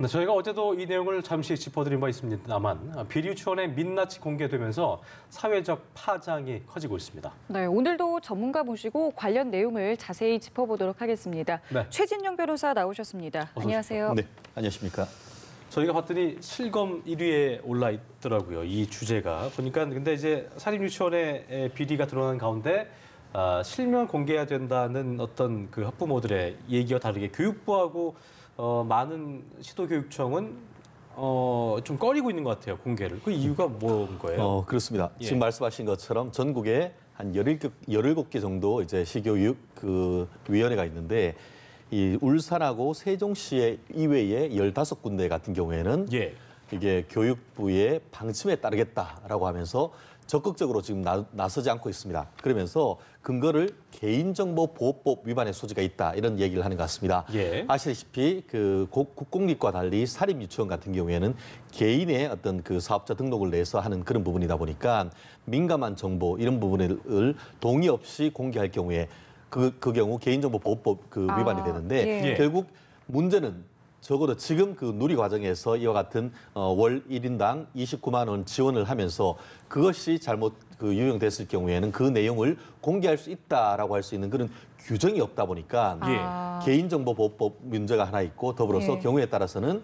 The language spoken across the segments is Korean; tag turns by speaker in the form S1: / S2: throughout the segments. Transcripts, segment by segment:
S1: 네, 저희가 어제도 이 내용을 잠시 짚어드린 바 있습니다만 비리 유치원의 민낯이 공개되면서 사회적 파장이 커지고 있습니다.
S2: 네, 오늘도 전문가 모시고 관련 내용을 자세히 짚어보도록 하겠습니다.
S1: 네.
S2: 최진영 변호사 나오셨습니다. 안녕하세요.
S3: 네, 안녕하십니까.
S1: 저희가 봤더니 실검 1위에 올라 있더라고요. 이 주제가 보니까 근데 이제 사립 유치원의 비리가 드러난 가운데 실명 공개해야 된다는 어떤 그 학부모들의 얘기와 다르게 교육부하고 많은 시도교육청은 좀 꺼리고 있는 것 같아요, 공개를. 그 이유가 뭔 거예요?
S3: 그렇습니다.
S1: 예.
S3: 지금 말씀하신 것처럼 전국에 한 17개 정도 이제 시교육 위원회가 있는데 이 울산하고 세종시 이외에 15군데 같은 경우에는
S1: 예.
S3: 이게 교육부의 방침에 따르겠다라고 하면서 적극적으로 지금 나서지 않고 있습니다. 그러면서 근거를 개인정보보호법 위반의 소지가 있다 이런 얘기를 하는 것 같습니다.
S1: 예.
S3: 아시다시피 그 국공립과 달리 사립 유치원 같은 경우에는 개인의 어떤 그 사업자 등록을 내서 하는 그런 부분이다 보니까 민감한 정보 이런 부분을 동의 없이 공개할 경우에 그 경우 개인정보보호법 위반이 되는데
S2: 예.
S3: 결국 문제는 적어도 지금 그 누리 과정에서 이와 같은 월 1인당 29만 원 지원을 하면서 그것이 잘못 유용됐을 경우에는 그 내용을 공개할 수 있다라고 할 수 있는 그런 규정이 없다 보니까 개인정보보호법 문제가 하나 있고 더불어서
S2: 예.
S3: 경우에 따라서는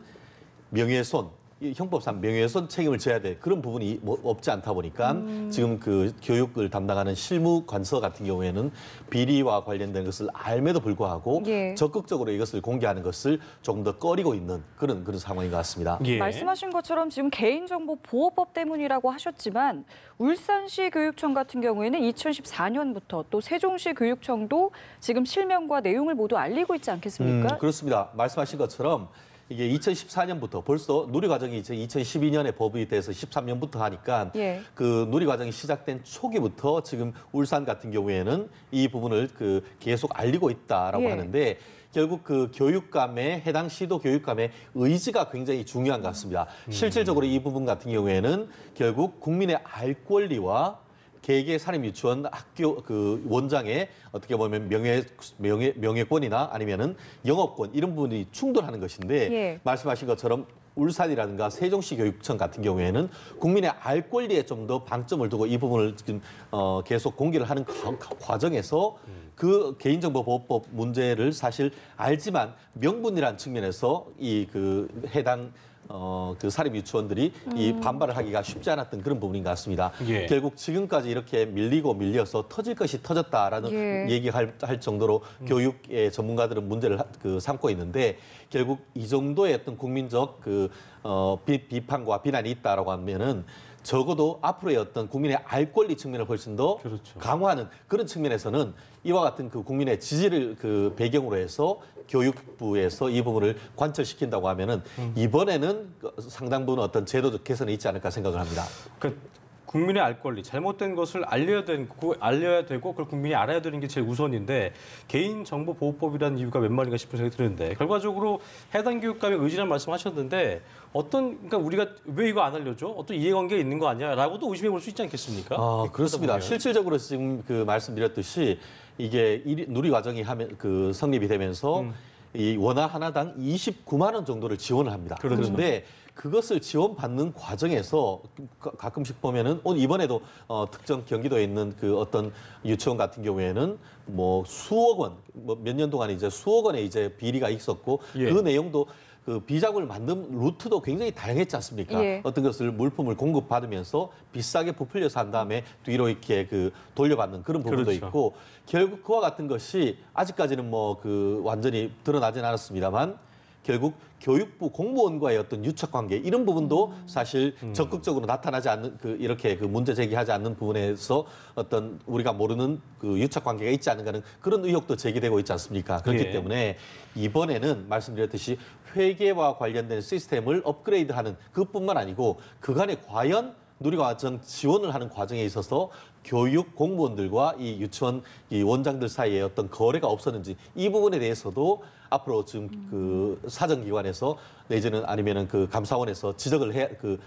S3: 명예훼손 형법상 명예훼손 책임을 져야 될 그런 부분이 없지 않다 보니까 지금 그 교육을 담당하는 실무관서 같은 경우에는 비리와 관련된 것을 알매도 불구하고
S2: 예.
S3: 적극적으로 이것을 공개하는 것을 조금 더 꺼리고 있는 그런 상황인 것 같습니다.
S1: 예.
S2: 말씀하신 것처럼 지금 개인정보보호법 때문이라고 하셨지만 울산시 교육청 같은 경우에는 2014년부터 또 세종시 교육청도 지금 실명과 내용을 모두 알리고 있지 않겠습니까?
S3: 그렇습니다. 말씀하신 것처럼 이게 2014년부터 벌써 누리과정이 이제 2012년에 법이 돼서 13년부터 하니까
S2: 예.
S3: 그 누리과정이 시작된 초기부터 지금 울산 같은 경우에는 이 부분을 계속 알리고 있다라고
S2: 예.
S3: 하는데 결국 그 교육감의 해당 시도 교육감의 의지가 굉장히 중요한 것 같습니다. 실질적으로 이 부분 같은 경우에는 결국 국민의 알 권리와 개개 사립 유치원 학교 그 원장의 어떻게 보면 명예권이나 아니면은 영업권 이런 부분이 충돌하는 것인데
S2: 예.
S3: 말씀하신 것처럼 울산이라든가 세종시 교육청 같은 경우에는 국민의 알 권리에 좀 더 방점을 두고 이 부분을 지금 계속 공개를 하는 과정에서 그 개인정보보호법 문제를 사실 알지만 명분이라는 측면에서 이 해당 그 사립 유치원들이 이 반발을 하기가 쉽지 않았던 그런 부분인 것 같습니다.
S1: 예.
S3: 결국 지금까지 이렇게 밀려서 터질 것이 터졌다라는
S2: 예.
S3: 얘기할 정도로 교육의 전문가들은 문제를 삼고 있는데 결국 이 정도의 어떤 국민적 비판과 비난이 있다라고 하면은 적어도 앞으로의 어떤 국민의 알 권리 측면을 훨씬 더
S1: 그렇죠.
S3: 강화하는 그런 측면에서는 이와 같은 국민의 지지를 배경으로 해서 교육부에서 이 부분을 관철시킨다고 하면은 이번에는 상당 부분 어떤 제도적 개선이 있지 않을까 생각을 합니다.
S1: 국민의 알 권리, 잘못된 것을 알려야 되고 그걸 국민이 알아야 되는 게 제일 우선인데 개인정보보호법이라는 이유가 웬 말인가 싶은 생각이 드는데 결과적으로 해당 교육감의 의지란 말씀하셨는데 그러니까 우리가 왜 이거 안 알려줘? 어떤 이해관계가 있는 거 아니야?라고도 의심해 볼 수 있지 않겠습니까?
S3: 그렇습니다. 실질적으로 지금 말씀드렸듯이 이게 누리 과정이 성립이 되면서 이 원화 하나당 29만 원 정도를 지원을 합니다.
S1: 그렇죠.
S3: 그런데 그것을 지원받는 과정에서 가끔씩 보면은 이번에도 특정 경기도에 있는 어떤 유치원 같은 경우에는 뭐 수억 원, 몇 년 동안 이제 수억 원의 이제 비리가 있었고
S1: 예.
S3: 그 내용도 비자금을 만든 루트도 굉장히 다양했지 않습니까?
S2: 예.
S3: 어떤 것을 물품을 공급받으면서 비싸게 부풀려서 한 다음에 뒤로 이렇게 돌려받는 그런 부분도
S1: 그렇죠.
S3: 있고 결국 그와 같은 것이 아직까지는 완전히 드러나진 않았습니다만 결국 교육부 공무원과의 어떤 유착 관계 이런 부분도 사실 적극적으로 나타나지 않는 이렇게 문제 제기하지 않는 부분에서 어떤 우리가 모르는 유착 관계가 있지 않은가는 그런 의혹도 제기되고 있지 않습니까? 그렇기
S1: 예.
S3: 때문에 이번에는 말씀드렸듯이 회계와 관련된 시스템을 업그레이드하는 그뿐만 아니고 그간에 과연 누리과정 지원을 하는 과정에 있어서 교육 공무원들과 이 유치원 이 원장들 사이에 어떤 거래가 없었는지 이 부분에 대해서도 앞으로 지금 사정기관에서 내지는 아니면은 감사원에서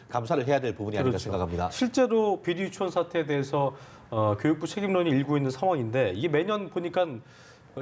S3: 감사를 해야 될 부분이 아닌가
S1: 그렇죠.
S3: 생각합니다.
S1: 실제로 비리 유치원 사태에 대해서 교육부 책임론이 일고 있는 상황인데 이게 매년 보니까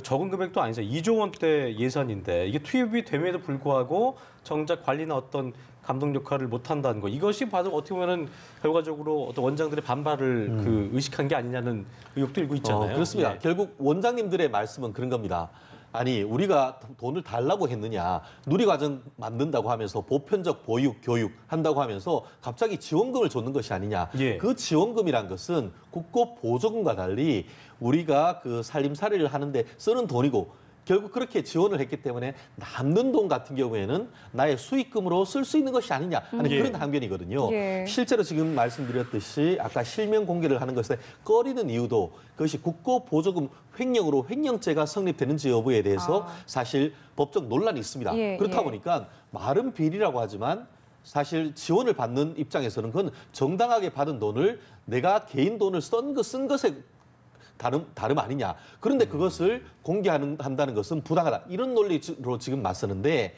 S1: 적은 금액도 아니죠. 2조 원대 예산인데 이게 투입이 됨에도 불구하고 정작 관리나 어떤 감독 역할을 못 한다는 거. 이것이 바로 어떻게 보면은 결과적으로 어떤 원장들의 반발을 그 의식한 게 아니냐는 의혹도 일고 있잖아요.
S3: 그렇습니다.
S1: 예.
S3: 결국 원장님들의 말씀은 그런 겁니다. 아니 우리가 돈을 달라고 했느냐, 누리과정 만든다고 하면서 보편적 보육, 교육 한다고 하면서 갑자기 지원금을 줬는 것이 아니냐.
S1: 예.
S3: 그 지원금이란 것은 국고 보조금과 달리 우리가 그 살림살이를 하는데 쓰는 돈이고 결국 그렇게 지원을 했기 때문에 남는 돈 같은 경우에는 나의 수익금으로 쓸 수 있는 것이 아니냐 하는
S1: 예.
S3: 그런 항변이거든요.
S2: 예.
S3: 실제로 지금 말씀드렸듯이 아까 실명 공개를 하는 것에 꺼리는 이유도 그것이 국고 보조금 횡령으로 횡령죄가 성립되는지 여부에 대해서 사실 법적 논란이 있습니다.
S2: 예,
S3: 그렇다
S2: 예.
S3: 보니까 말은 비리라고 하지만 사실 지원을 받는 입장에서는 그건 정당하게 받은 돈을 내가 개인 돈을 쓴 것에 다름 아니냐. 그런데 그것을 한다는 것은 부당하다. 이런 논리로 지금 맞서는데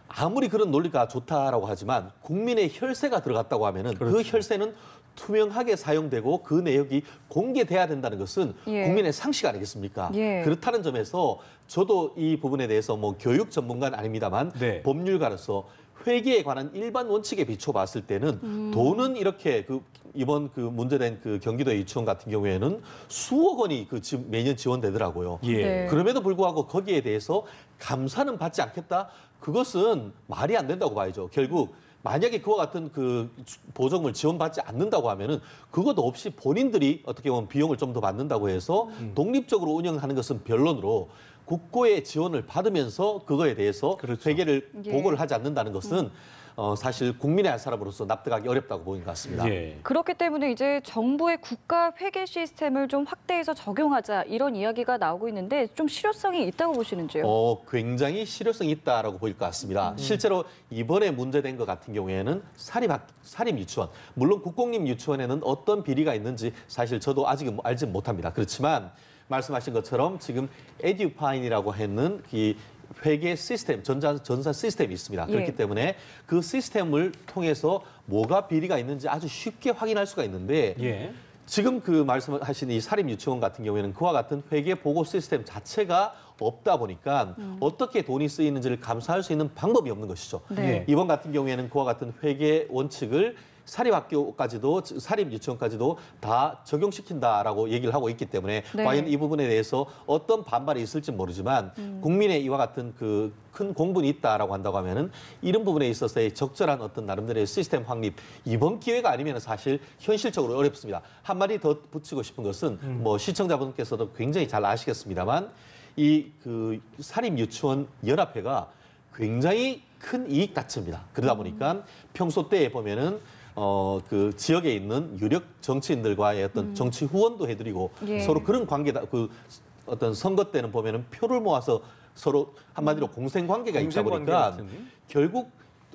S3: 아무리 그런 논리가 좋다라고 하지만 국민의 혈세가 들어갔다고 하면은 그
S1: 그렇죠.
S3: 혈세는 투명하게 사용되고 그 내역이 공개돼야 된다는 것은
S2: 예.
S3: 국민의 상식 아니겠습니까?
S2: 예.
S3: 그렇다는 점에서 저도 이 부분에 대해서 뭐 교육 전문가는 아닙니다만
S1: 네.
S3: 법률가로서 회계에 관한 일반 원칙에 비춰봤을 때는 돈은 이렇게 이번 문제된 경기도 유치원 같은 경우에는 수억 원이 매년 지원되더라고요.
S1: 예.
S2: 네.
S3: 그럼에도 불구하고 거기에 대해서 감사는 받지 않겠다? 그것은 말이 안 된다고 봐야죠. 결국 만약에 그와 같은 보조금을 지원받지 않는다고 하면은 그것도 없이 본인들이 어떻게 보면 비용을 좀 더 받는다고 해서 독립적으로 운영하는 것은 변론으로 국고의 지원을 받으면서 그거에 대해서
S1: 그렇죠.
S3: 회계를
S2: 예.
S3: 보고를 하지 않는다는 것은 사실 국민의 한 사람으로서 납득하기 어렵다고 보이는 것 같습니다.
S1: 예.
S2: 그렇기 때문에 이제 정부의 국가 회계 시스템을 좀 확대해서 적용하자 이런 이야기가 나오고 있는데 좀 실효성이 있다고 보시는지요?
S3: 굉장히 실효성이 있다라고 보일 것 같습니다. 실제로 이번에 문제된 것 같은 경우에는 사립 유치원, 물론 국공립 유치원에는 어떤 비리가 있는지 사실 저도 아직은 알지 못합니다. 그렇지만 말씀하신 것처럼 지금 에듀파인이라고 하는 이 회계 시스템, 전산 시스템이 있습니다.
S2: 예.
S3: 그렇기 때문에 그 시스템을 통해서 뭐가 비리가 있는지 아주 쉽게 확인할 수가 있는데
S1: 예.
S3: 지금 말씀하신 이 사립 유치원 같은 경우에는 그와 같은 회계 보고 시스템 자체가 없다 보니까 어떻게 돈이 쓰이는지를 감사할 수 있는 방법이 없는 것이죠.
S2: 네.
S3: 이번 같은 경우에는 그와 같은 회계 원칙을 사립학교까지도 사립 유치원까지도 다 적용시킨다라고 얘기를 하고 있기 때문에
S2: 네.
S3: 과연 이 부분에 대해서 어떤 반발이 있을지 모르지만 국민의 이와 같은 큰 공분이 있다라고 한다고 하면은 이런 부분에 있어서의 적절한 어떤 나름대로의 시스템 확립 이번 기회가 아니면 사실 현실적으로 어렵습니다. 한마디 더 붙이고 싶은 것은 뭐 시청자분께서도 굉장히 잘 아시겠습니다만 이 사립 유치원 연합회가 굉장히 큰 이익 다칩니다. 그러다 보니까 평소 때에 보면은 지역에 있는 유력 정치인들과의 어떤 정치 후원도 해드리고
S2: 예.
S3: 서로 그런 관계다. 어떤 선거 때는 보면은 표를 모아서 서로 한마디로 공생 관계가 있다
S1: 공생 관계
S3: 보니까
S1: 같은.
S3: 결국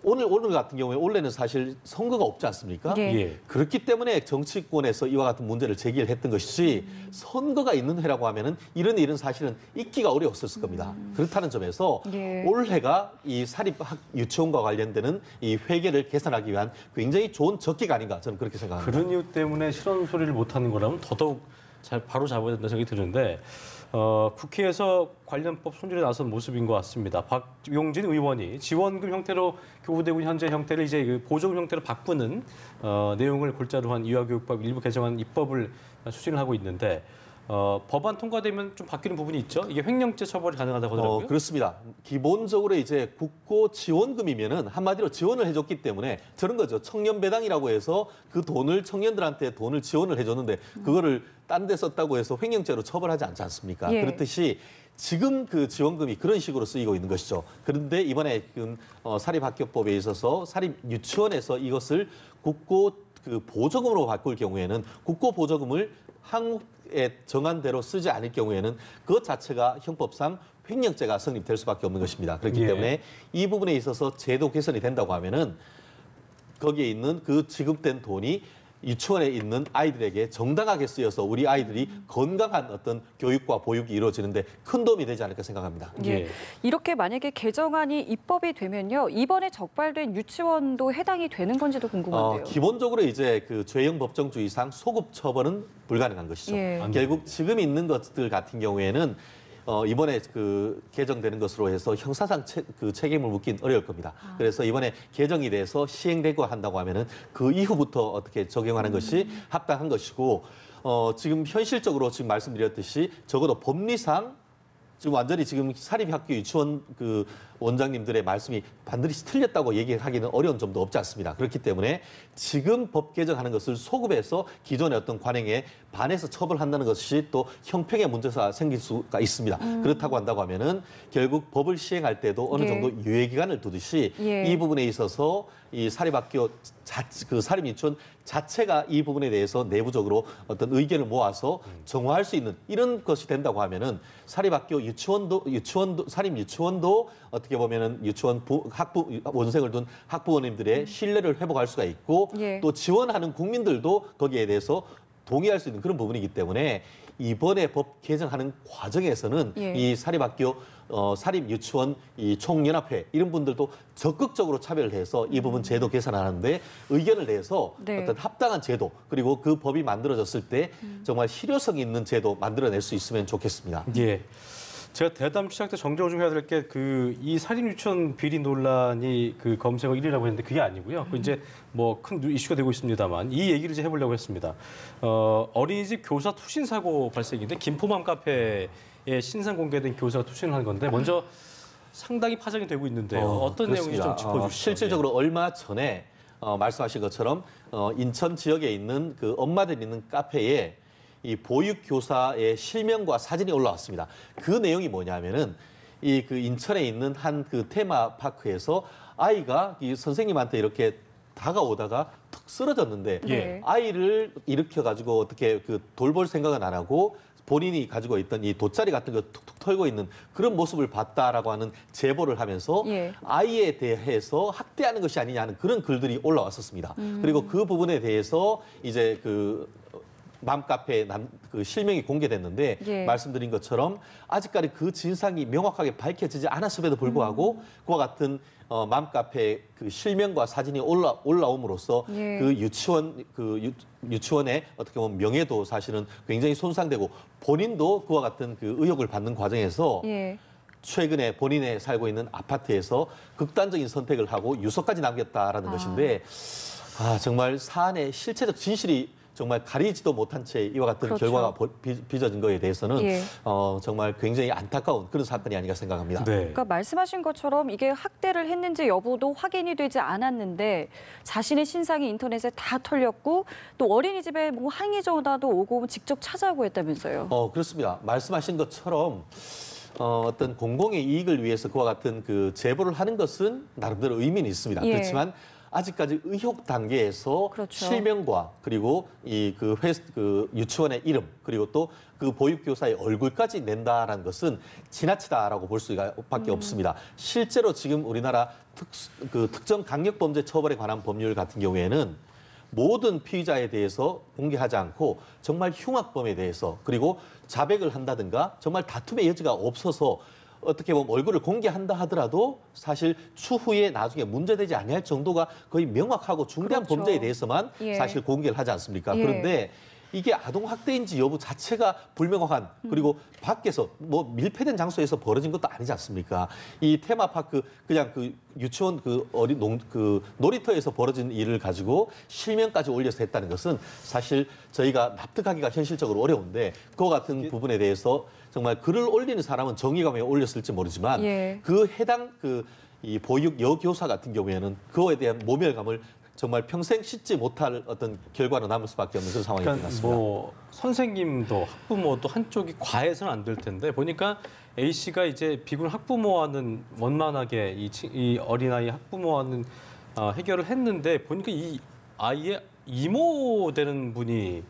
S3: 오늘 같은 경우에 원래는 사실 선거가 없지 않습니까?
S2: 예.
S1: 예.
S3: 그렇기 때문에 정치권에서 이와 같은 문제를 제기를 했던 것이지 선거가 있는 해라고 하면은 이런 일은 사실은 있기가 어려웠을 겁니다. 그렇다는 점에서
S2: 예.
S3: 올해가 이 사립 유치원과 관련되는 이 회계를 개선하기 위한 굉장히 좋은 적기가 아닌가 저는 그렇게 생각합니다.
S1: 그런 이유 때문에 실언 소리를 못 하는 거라면 더더욱 바로 잡아야 된다 생각이 드는데 국회에서 관련법 손질에 나선 모습인 것 같습니다. 박용진 의원이 지원금 형태로 교부되고 현재 형태를 이제 보조금 형태로 바꾸는 내용을 골자로 한 유아교육법 일부 개정안 입법을 추진을 하고 있는데 법안 통과되면 좀 바뀌는 부분이 있죠. 이게 횡령죄 처벌이 가능하다고 하더라고요.
S3: 그렇습니다. 기본적으로 이제 국고 지원금이면은 한마디로 지원을 해줬기 때문에 저런 거죠. 청년 배당이라고 해서 그 돈을 청년들한테 돈을 지원을 해줬는데 그거를 딴 데 썼다고 해서 횡령죄로 처벌하지 않지 않습니까?
S2: 예.
S3: 그렇듯이 지금 그 지원금이 그런 식으로 쓰이고 있는 것이죠. 그런데 이번에 사립학교법에 있어서 사립 유치원에서 이것을 국고 보조금으로 바꿀 경우에는 국고 보조금을 한국에 정한 대로 쓰지 않을 경우에는 그것 자체가 형법상 횡령죄가 성립될 수밖에 없는 것입니다. 그렇기
S1: 예.
S3: 때문에 이 부분에 있어서 제도 개선이 된다고 하면은 거기에 있는 그 지급된 돈이 유치원에 있는 아이들에게 정당하게 쓰여서 우리 아이들이 건강한 어떤 교육과 보육이 이루어지는데 큰 도움이 되지 않을까 생각합니다.
S2: 예. 이렇게 만약에 개정안이 입법이 되면요. 이번에 적발된 유치원도 해당이 되는 건지도 궁금한데요.
S3: 기본적으로 이제 죄형 법정주의상 소급 처벌은 불가능한 것이죠.
S2: 예.
S3: 결국 지금 있는 것들 같은 경우에는 이번에 그 개정되는 것으로 해서 형사상 책임을 묻긴 어려울 겁니다. 그래서 이번에 개정이 돼서 시행되고 한다고 하면은 그 이후부터 어떻게 적용하는 것이 합당한 것이고 지금 현실적으로 지금 말씀드렸듯이 적어도 법리상 지금 완전히 지금 사립학교 유치원 그 원장님들의 말씀이 반드시 틀렸다고 얘기하기는 어려운 점도 없지 않습니다. 그렇기 때문에 지금 법 개정하는 것을 소급해서 기존의 어떤 관행에 반해서 처벌한다는 것이 또 형평의 문제가 생길 수가 있습니다. 그렇다고 한다고 하면은 결국 법을 시행할 때도 어느 정도 유예 기간을 두듯이 이 부분에 있어서 이 사립학교 그 사립유치원 자체가 이 부분에 대해서 내부적으로 어떤 의견을 모아서 정화할 수 있는 이런 것이 된다고 하면은 사립학교 유치원도 사립유치원도 어떻게 보면은 유치원 학부 원생을 둔 학부모님들의 신뢰를 회복할 수가 있고 또 지원하는 국민들도 거기에 대해서 동의할 수 있는 그런 부분이기 때문에 이번에 법 개정하는 과정에서는 이 사립학교 사립유치원 이 총연합회 이런 분들도 적극적으로 참여를 해서 이 부분 제도 개선하는데 의견을 내서 어떤 합당한 제도 그리고 그 법이 만들어졌을 때 정말 실효성 있는 제도 만들어낼 수 있으면 좋겠습니다.
S1: 예. 제가 대담 시작 때 정정을 좀 해야 될 게 이 사립유치원 비리 논란이 그 검색어 1위라고 했는데 그게 아니고요. 그 이제 뭐 큰 이슈가 되고 있습니다만 이 얘기를 이제 해보려고 했습니다. 어린이집 교사 투신 사고 발생인데 김포맘 카페에 신상 공개된 교사가 투신을 한 건데 먼저 상당히 파장이 되고 있는데요. 어떤 내용인지 좀 짚어주시죠.
S3: 실질적으로 얼마 전에 말씀하신 것처럼 인천 지역에 있는 그 엄마들이 있는 카페에 이 보육 교사의 실명과 사진이 올라왔습니다. 그 내용이 뭐냐면은 이 그 인천에 있는 한 그 테마파크에서 아이가 이 선생님한테 이렇게 다가오다가 툭 쓰러졌는데 아이를 일으켜 가지고 어떻게 그 돌볼 생각은 안 하고 본인이 가지고 있던 이 돗자리 같은 거 툭툭 털고 있는 그런 모습을 봤다라고 하는 제보를 하면서 아이에 대해서 학대하는 것이 아니냐는 그런 글들이 올라왔었습니다. 그리고 그 부분에 대해서 이제 그 맘카페에 그 실명이 공개됐는데 말씀드린 것처럼 아직까지 그 진상이 명확하게 밝혀지지 않았음에도 불구하고 그와 같은 맘카페 그 실명과 사진이 올라옴으로써 그 유치원의 어떻게 보면 명예도 사실은 굉장히 손상되고 본인도 그와 같은 그 의혹을 받는 과정에서 최근에 본인이 살고 있는 아파트에서 극단적인 선택을 하고 유서까지 남겼다라는 것인데 정말 사안의 실체적 진실이 정말 가리지도 못한 채 이와 같은 결과가 빚어진 거에 대해서는 정말 굉장히 안타까운 그런 사건이 아닌가 생각합니다.
S2: 그러니까 말씀하신 것처럼 이게 학대를 했는지 여부도 확인이 되지 않았는데 자신의 신상이 인터넷에 다 털렸고 또 어린이집에 뭐 항의 전화도 오고 직접 찾아오고 했다면서요.
S3: 그렇습니다. 말씀하신 것처럼 어떤 공공의 이익을 위해서 그와 같은 그 제보를 하는 것은 나름대로 의미는 있습니다. 그렇지만 아직까지 의혹 단계에서 실명과 그리고 그 유치원의 이름 그리고 또 그 보육교사의 얼굴까지 낸다라는 것은 지나치다라고 볼 수밖에 없습니다. 실제로 지금 우리나라 특정 강력범죄 처벌에 관한 법률 같은 경우에는 모든 피의자에 대해서 공개하지 않고 정말 흉악범에 대해서 그리고 자백을 한다든가 정말 다툼의 여지가 없어서 어떻게 보면 얼굴을 공개한다 하더라도 사실 추후에 나중에 문제되지 아니할 정도가 거의 명확하고 중대한 범죄에 대해서만 사실 공개를 하지 않습니까? 그런데 이게 아동학대인지 여부 자체가 불명확한 그리고 밖에서 뭐 밀폐된 장소에서 벌어진 것도 아니지 않습니까? 이 테마파크 그냥 그 유치원 그 놀이터에서 벌어진 일을 가지고 실명까지 올려서 했다는 것은 사실 저희가 납득하기가 현실적으로 어려운데 그와 같은 부분에 대해서 정말 글을 올리는 사람은 정의감에 올렸을지 모르지만 그 해당 이 보육 여교사 같은 경우에는 그거에 대한 모멸감을 정말 평생 씻지 못할 어떤 결과로 남을 수밖에 없는 그런 상황이 된 것 같습니다.
S1: 뭐 선생님도 학부모도 한쪽이 과해서는 안 될 텐데 보니까 A 씨가 이제 비군 학부모와는 원만하게 이 어린아이 학부모와는 해결을 했는데 보니까 이 아이의 이모 되는 분이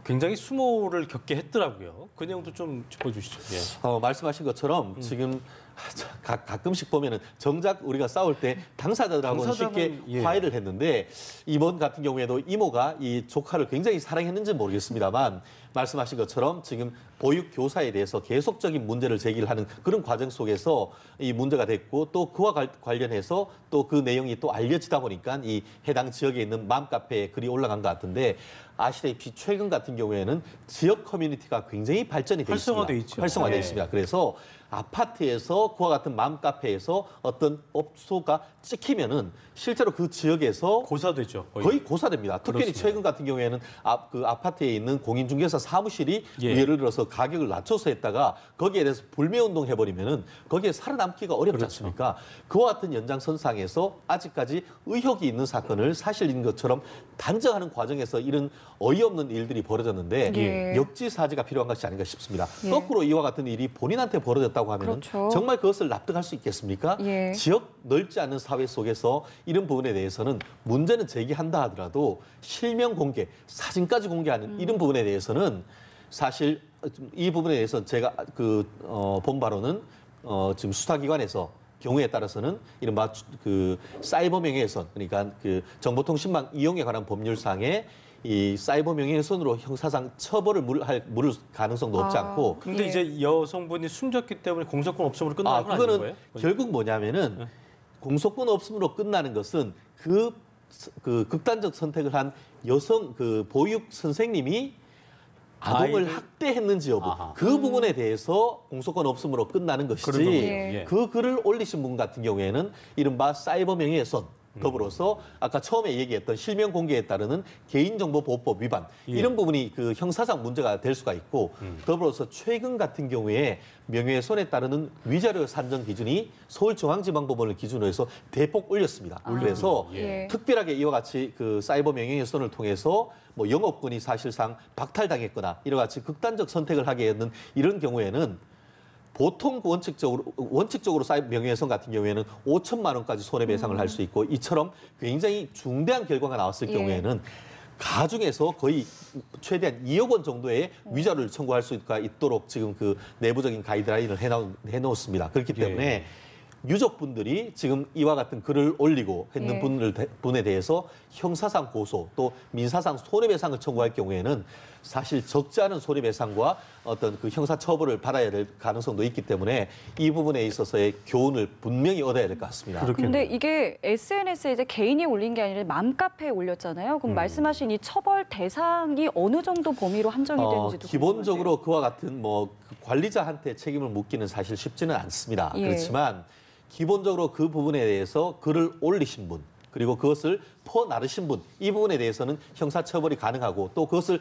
S1: 굉장히 수모를 겪게 했더라고요. 그 내용도 좀 짚어주시죠.
S3: 말씀하신 것처럼 지금 가끔씩 보면은 정작 우리가 싸울 때 당사자들하고는 쉽게 화해를 했는데 이번 같은 경우에도 이모가 이 조카를 굉장히 사랑했는지 모르겠습니다만 말씀하신 것처럼 지금 보육 교사에 대해서 계속적인 문제를 제기를 하는 그런 과정 속에서 이 문제가 됐고 또 그와 관련해서 또 그 내용이 또 알려지다 보니까 이 해당 지역에 있는 맘카페에 글이 올라간 것 같은데 아시다시피 최근 같은 경우에는 지역 커뮤니티가 굉장히 발전이 돼 있습니다.
S1: 활성화돼 있죠.
S3: 활성화돼
S1: 네.
S3: 있습니다. 그래서 아파트에서 그와 같은 맘카페에서 어떤 업소가 찍히면은 실제로 그 지역에서
S1: 고사되죠.
S3: 거의 고사됩니다. 특별히
S1: 그렇습니다.
S3: 최근 같은 경우에는 그 아파트에 있는 공인중개사 사무실이
S1: 예.
S3: 예를 들어서 가격을 낮춰서 했다가 거기에 대해서 불매운동 해버리면은 거기에 살아남기가 어렵지
S1: 그렇죠.
S3: 않습니까? 그와 같은 연장선상에서 아직까지 의혹이 있는 사건을 사실인 것처럼 단정하는 과정에서 이런 어이없는 일들이 벌어졌는데
S2: 예.
S3: 역지사지가 필요한 것이 아닌가 싶습니다.
S2: 예.
S3: 거꾸로 이와 같은 일이 본인한테 벌어졌다고 하면
S2: 그렇죠.
S3: 정말 그것을 납득할 수 있겠습니까?
S2: 예.
S3: 지역 넓지 않은 사회 속에서 이런 부분에 대해서는 문제는 제기한다 하더라도 실명 공개, 사진까지 공개하는 이런 부분에 대해서는 사실 이 부분에 대해서 제가 본 바로는 지금 수사기관에서 경우에 따라서는 이른바 그 사이버 명예훼손, 그러니까 그 정보통신망 이용에 관한 법률상에 이 사이버 명예훼손으로 형사상 처벌을 물을 가능성도 없지 않고
S1: 근데
S2: 예.
S1: 이제 여성분이 숨졌기 때문에 공소권 없음으로 끝나는 건 아닌
S3: 그거는
S1: 거예요?
S3: 결국 뭐냐면은
S1: 네.
S3: 공소권 없음으로 끝나는 것은 그 극단적 선택을 한 여성 그 보육 선생님이 아동을
S1: 아이를-
S3: 학대했는지 여부
S1: 아하.
S3: 그 부분에 대해서 공소권 없음으로 끝나는
S1: 그런
S3: 것이지
S1: 거군요.
S2: 예.
S3: 그 글을 올리신 분 같은 경우에는 이른바 사이버 명예훼손 더불어서 아까 처음에 얘기했던 실명 공개에 따르는 개인정보보호법 위반
S1: 예.
S3: 이런 부분이 그 형사상 문제가 될 수가 있고 더불어서 최근 같은 경우에 명예훼손에 따르는 위자료 산정 기준이 서울중앙지방법원을 기준으로 해서 대폭 올렸습니다. 그래서
S2: 예.
S3: 특별하게 이와 같이 그 사이버 명예훼손을 통해서 뭐 영업권이 사실상 박탈당했거나 이와 같이 극단적 선택을 하게 되는 이런 경우에는 보통 원칙적으로 사이버 명예훼손 같은 경우에는 5천만 원까지 손해배상을 할 수 있고 이처럼 굉장히 중대한 결과가 나왔을
S2: 예.
S3: 경우에는 가중에서 거의 최대한 2억 원 정도의 위자료를 청구할 수가 있도록 지금 그 내부적인 가이드라인을 해놓습니다. 그렇기 때문에
S1: 예.
S3: 유족분들이 지금 이와 같은 글을 올리고 했는
S2: 예.
S3: 분에 대해서 형사상 고소 또 민사상 손해배상을 청구할 경우에는 사실 적지 않은 손해배상과 어떤 그 형사처벌을 받아야 될 가능성도 있기 때문에 이 부분에 있어서의 교훈을 분명히 얻어야 될 것 같습니다.
S1: 그렇겠네요.
S2: 근데 이게 SNS에 이제 개인이 올린 게 아니라 맘카페에 올렸잖아요. 그럼 말씀하신 이 처벌 대상이 어느 정도 범위로 한정이 되는지도
S3: 기본적으로 그와 같은 뭐 관리자한테 책임을 묻기는 사실 쉽지는 않습니다.
S2: 예.
S3: 그렇지만 기본적으로 그 부분에 대해서 글을 올리신 분 그리고 그것을 퍼나르신 분 이 부분에 대해서는 형사처벌이 가능하고 또 그것을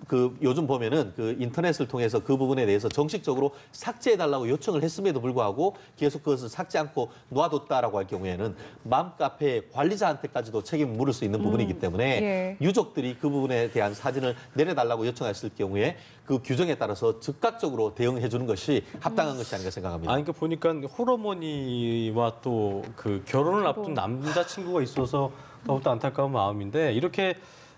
S3: 그 요즘 보면은 그 인터넷을 통해서 그 부분에 대해서 정식적으로 삭제해달라고 요청을 했음에도 불구하고 계속 그것을 삭제 않고 놔뒀다라고 할 경우에는 맘카페 관리자한테까지도 책임을 물을 수 있는 부분이기 때문에
S2: 예.
S3: 유족들이 그 부분에 대한 사진을 내려달라고 요청했을 경우에 그 규정에 따라서 즉각적으로 대응해 주는 것이 합당한 것이 아닌가 생각합니다.
S1: 아니, 그러니까 보니까 홀어머니와 또 그 결혼을 앞둔 남자친구가 있어서 더욱더 안타까운 마음인데 이렇게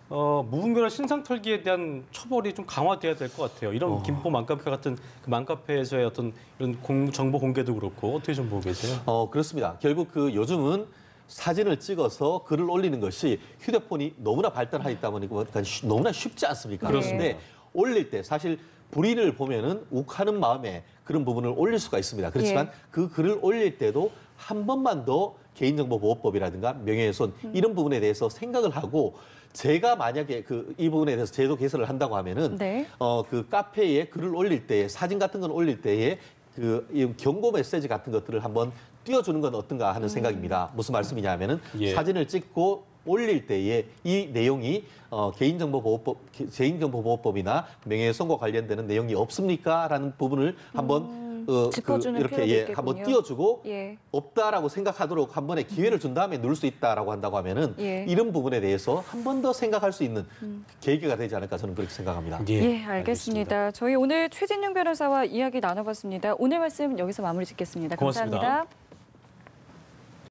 S1: 무분별한 신상 털기에 대한 처벌이 좀 강화돼야 될 것 같아요. 이런 김포 맘카페 같은 그 맘카페에서의 어떤 이런 정보 공개도 그렇고 어떻게 좀 보고 계세요?
S3: 그렇습니다. 결국 그 요즘은 사진을 찍어서 글을 올리는 것이 휴대폰이 너무나 발달하고 있다 보니까 너무나 쉽지 않습니까?
S2: 그렇습니다.
S3: 그런데 올릴 때 사실 불의를 보면은 욱하는 마음에 그런 부분을 올릴 수가 있습니다. 그렇지만
S2: 예.
S3: 그 글을 올릴 때도 한 번만 더 개인정보보호법이라든가 명예훼손 이런 부분에 대해서 생각을 하고 제가 만약에 이 부분에 대해서 제도 개설을 한다고 하면은
S2: 네.
S3: 그 카페에 글을 올릴 때 사진 같은 걸 올릴 때에 이 경고 메시지 같은 것들을 한번 띄워주는 건 어떤가 하는 생각입니다. 무슨 말씀이냐면은
S1: 예.
S3: 사진을 찍고 올릴 때에 이 내용이 개인정보보호법이나 명예훼손과 관련되는 내용이 없습니까?라는 부분을 한번
S2: 짚어주는
S3: 이렇게
S2: 필요도
S3: 한번
S2: 있겠군요.
S3: 띄워주고
S2: 예.
S3: 없다라고 생각하도록 한 번에 기회를 준 다음에 누를 수 있다라고 한다고 하면은
S2: 예.
S3: 이런 부분에 대해서 한 번 더 생각할 수 있는 계기가 되지 않을까 저는 그렇게 생각합니다.
S2: 예, 알겠습니다. 저희 오늘 최진용 변호사와 이야기 나눠봤습니다. 오늘 말씀 여기서 마무리 짓겠습니다.
S1: 고맙습니다.
S2: 감사합니다.